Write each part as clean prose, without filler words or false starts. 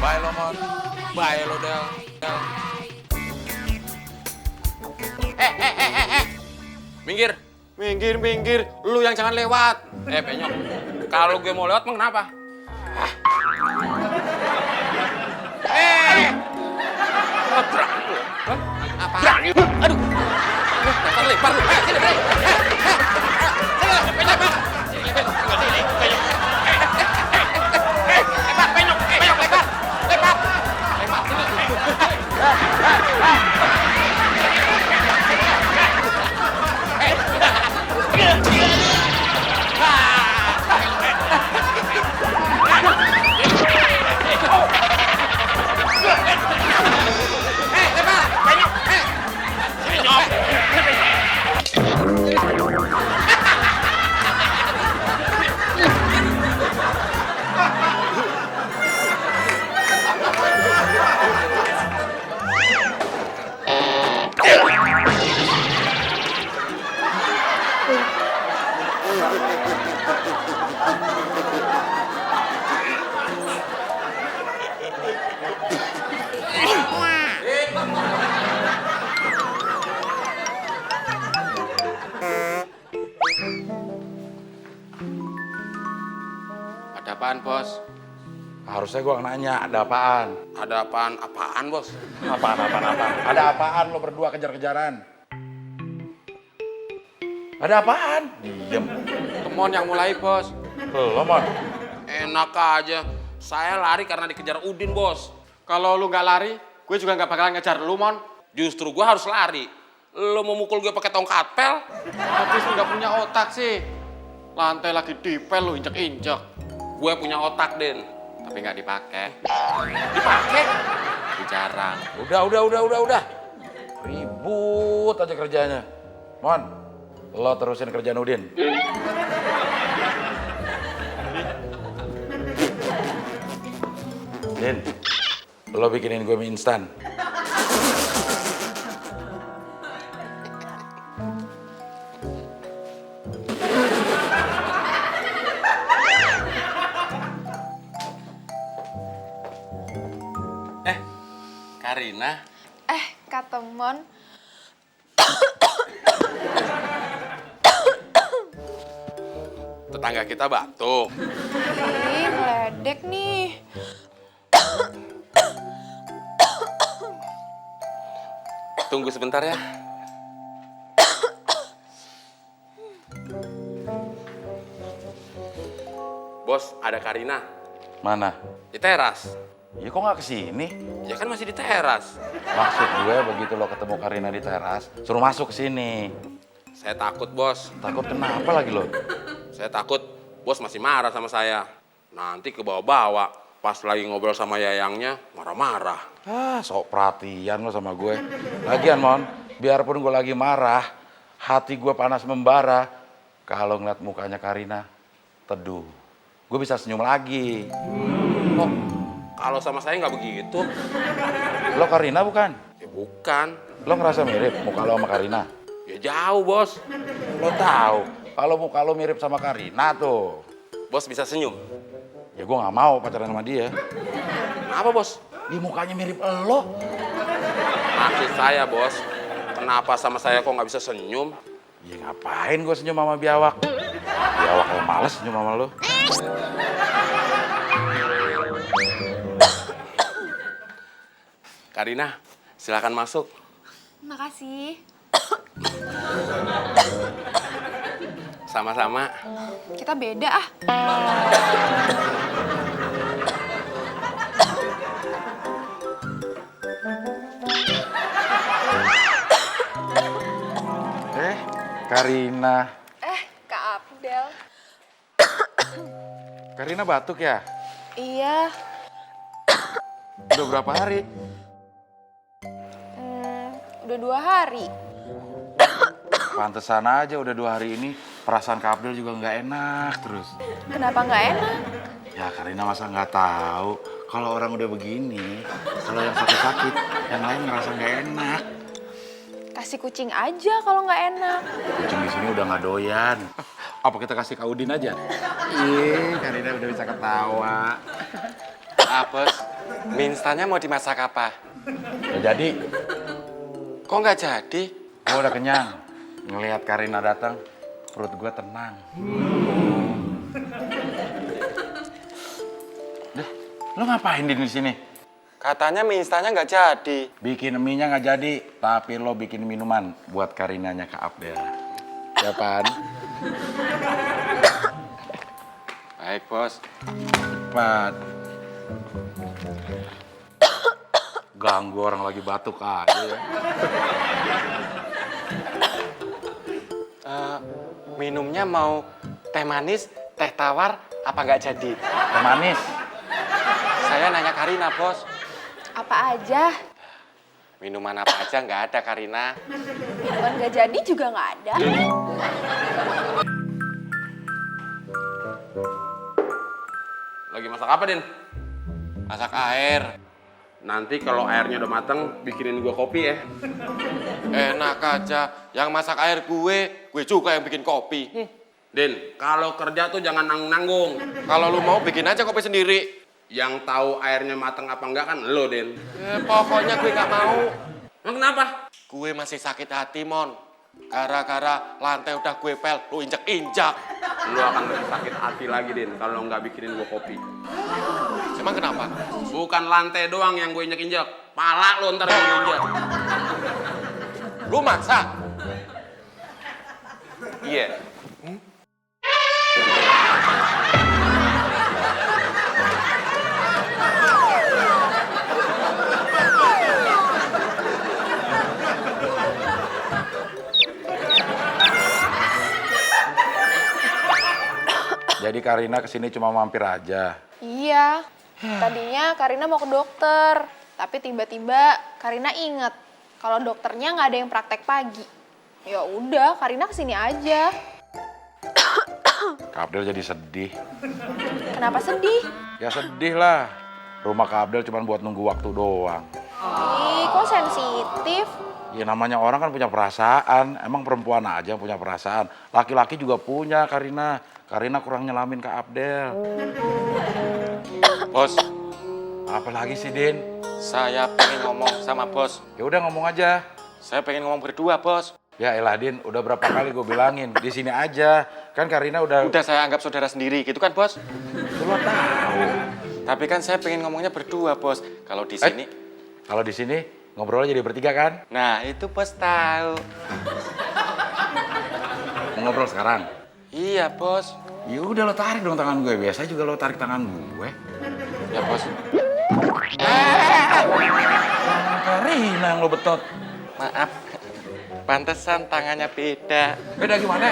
Bye lo, Mon. Bye lo, Del. Minggir. Minggir. Lu yang jangan lewat. Penyok. Kalau gue mau lewat, emang kenapa? Berani lu. Apa? Berani lu. Aduh. Dasar lebar lu. Sini, sini. Ada apaan, Bos? Harusnya gua nanya, ada apaan? Ada apaan? Apaan, Bos? Apaan? Ada apaan lo berdua kejar-kejaran? Ada apaan? Diem. Kemon yang mulai, Bos. Lo, Mon. Enak aja. Saya lari karena dikejar Udin, Bos. Kalau lu nggak lari, gue juga nggak bakalan ngejar lu, Mon. Justru gua harus lari. Lo mau mukul gue pakai tongkat pel? Habis lu nggak punya otak sih. Lantai lagi dipel lu injek-injek. Gue punya otak, Den. Tapi nggak dipakai. Dipakai. Tapi jarang. Udah. Ribut aja kerjanya. Mon, lo terusin kerjaan Udin. Din, lo bikinin gue mie instan. Karina. Kak Temon. Tetangga kita batuk. Ih, meledek nih. Tunggu sebentar ya. Bos, ada Karina. Mana? Di teras. Ya kok nggak kesini? Ya kan masih di teras. Maksud gue begitu lo ketemu Karina di teras, suruh masuk ke sini. Saya takut, Bos. Takut kenapa lagi lo? Saya takut Bos masih marah sama saya. Nanti ke bawah-bawah. Pas lagi ngobrol sama Yayangnya, marah-marah. Sok perhatian lo sama gue. Lagian, Mon, biarpun gue lagi marah, hati gue panas membara. Kalau ngeliat mukanya Karina, teduh. Gue bisa senyum lagi. Kok kalau sama saya nggak begitu? Lo Karina bukan? Ya bukan. Lo ngerasa mirip muka lo sama Karina? Ya jauh, Bos. Lo tahu kalau muka lo mirip sama Karina tuh. Bos bisa senyum. Ya gue nggak mau pacaran sama dia. Kenapa, Bos? Di mukanya mirip lo. Maksud saya, Bos. Kenapa sama saya kok nggak bisa senyum? Ya ngapain gue senyum sama biawak? Biawak yang males senyum sama lo. Karina, silakan masuk. Makasih. Sama-sama. Kita beda ah. Karina. Kak Abdel. Karina batuk ya? Iya. Udah berapa hari? Udah 2 hari. Pantesan aja udah 2 hari ini perasaan Kak Abdel juga nggak enak terus. Kenapa nggak enak? Ya Karina masa nggak tahu kalau orang udah begini, kalau yang sakit-sakit, yang lain ngerasa nggak enak. Kasih kucing aja kalau nggak enak. Kucing di sini udah nggak doyan. Apa kita kasih Kak Udin aja? Iya, Karina udah bisa ketawa. Apes, Mie instannya mau dimasak apa? Udah jadi. Kok nggak jadi? Gue udah kenyang. Ngelihat Karina datang, perut gue tenang. Dah, lo ngapain di sini? Katanya mie instannya nggak jadi. Bikin mie-nya nggak jadi, tapi lo bikin minuman buat Karinanya Kak Abdel. Ya, Pan? Baik, Bos. Cepat. Ganggu orang lagi batuk aja ya. Minumnya mau teh manis, teh tawar, apa nggak jadi? Teh manis. Saya nanya Karina, Bos. Apa aja? Minuman apa aja nggak ada, Karina. Minuman nggak jadi juga nggak ada. Lagi masak apa, Din? Masak air. Nanti kalau airnya udah mateng, bikinin gua kopi ya. Enak aja. Yang masak air gue juga yang bikin kopi. Din, kalau kerja tuh jangan nanggung-nanggung. Kalau lu mau bikin aja kopi sendiri. Yang tahu airnya mateng apa enggak kan lo, Din. Pokoknya gue nggak mau. Emang kenapa? Gue masih sakit hati, Mon. Gara-gara lantai udah gue pel, lu injak-injak. Lo akan lebih sakit hati lagi, Din, kalau nggak bikinin gua kopi. Emang kenapa? Bukan lantai doang yang gue injek-injek. Pala lo ntar yang gue injek. Lu maksa? Iya. Jadi Karina kesini cuma mampir aja. Iya. Tadinya Karina mau ke dokter, tapi tiba-tiba Karina inget kalau dokternya nggak ada yang praktek pagi. Ya udah, Karina kesini aja. Kak Abdel jadi sedih. Kenapa sedih? Ya sedih lah. Rumah Kak Abdel cuma buat nunggu waktu doang. Ih, kok sensitif? Ya namanya orang kan punya perasaan. Emang perempuan aja yang punya perasaan. Laki-laki juga punya, Karina. Karina kurang nyelamin Kak Abdel. Bos, Apa lagi sih, Din? saya pengen ngomong sama bos. Ya udah ngomong aja. Saya pengen ngomong berdua, bos. Ya elah, Din, udah berapa kali gue bilangin di sini aja. Kan Karina udah Udah saya anggap saudara sendiri, gitu kan, bos? lo tahu. Tapi kan saya pengen ngomongnya berdua, bos. Kalau di sini, Kalau di sini ngobrolnya jadi bertiga kan? nah itu bos tahu. Mau ngobrol sekarang? Iya, bos. Ya udah lo tarik dong tangan gue. Biasa juga lo tarik tangan gue. Ya, bos. Karina yang lo betot. Maaf. Pantesan tangannya beda. Beda gimana?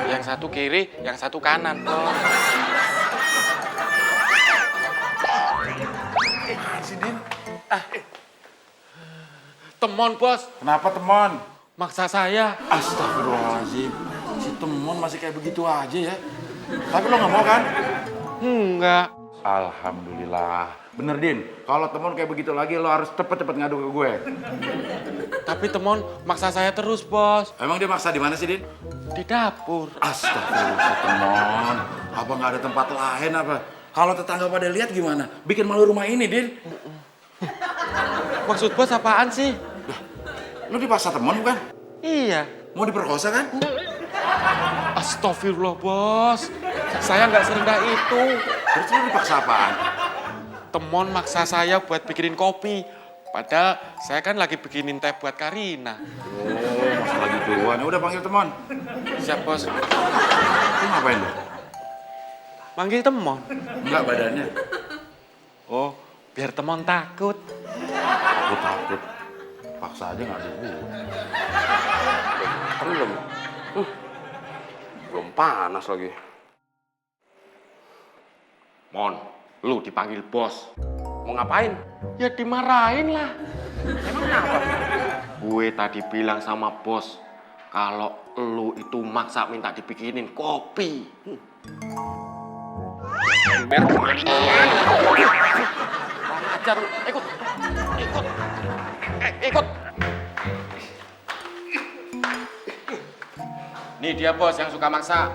Yang satu kiri, yang satu kanan, bos. Si Din. Temon, bos. Kenapa teman? Maksa saya. Astagfirullahaladzim. Si Temon masih kayak begitu aja ya. Tapi lo nggak mau kan? Enggak. Alhamdulillah. Bener, Din. Kalau Temon kayak begitu lagi, lo harus cepet-cepet ngadu ke gue. Tapi Temon maksa saya terus, bos. Emang dia maksa di mana sih, Din? Di dapur. Astagfirullah, Temon. Apa nggak ada tempat lain apa? Kalau tetangga pada lihat gimana? Bikin malu rumah ini, Din. Maksud bos apaan sih? Lo dipaksa Temon bukan? Iya. Mau diperkosa kan? Astagfirullah, bos. Saya nggak serendah itu. Terus lo dipaksa apaan? Temon maksa saya buat bikinin kopi. Padahal saya kan lagi bikinin teh buat Karina. Oh, masalah gituan. Ya udah panggil Temon. Siap, bos. Lo ngapain lo? Manggil Temon. Enggak badannya. Oh, biar Temon takut. Gue takut. Paksa aja nggak ada gue. Belum. Belum panas lagi. Mon, lu dipanggil bos. Mau ngapain? Ya dimarahin lah. Emang kenapa? Gue tadi bilang sama bos, kalau lu itu maksa minta dibikinin kopi. Ember kemana? Ajar lu, ikut. Ikut. Nih dia bos yang suka maksa.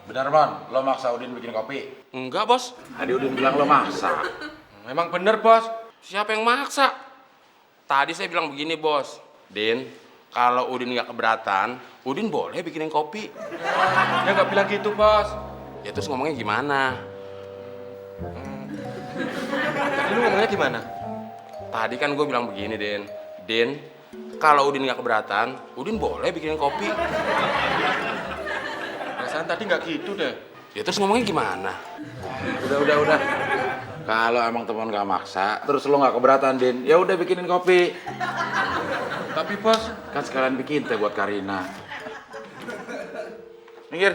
Benar, Mon. Lo maksa Udin bikin kopi. Enggak, bos. Tadi Udin bilang lo maksa. Memang bener bos. Siapa yang maksa? Tadi saya bilang begini, Bos. Din, kalau Udin nggak keberatan, Udin boleh bikinin kopi. Dia nggak bilang gitu, Bos. Ya terus ngomongnya gimana? Tadi lu ngomongnya gimana? Tadi kan gue bilang begini, Din. Din, kalau Udin nggak keberatan, Udin boleh bikinin kopi. Perasaan tadi nggak gitu deh. Ya terus ngomongnya gimana? Udah. Kalau emang teman gak maksa, terus lo gak keberatan, Din, ya udah bikinin kopi. Tapi Bos, Kan sekalian bikin teh buat Karina. Minggir.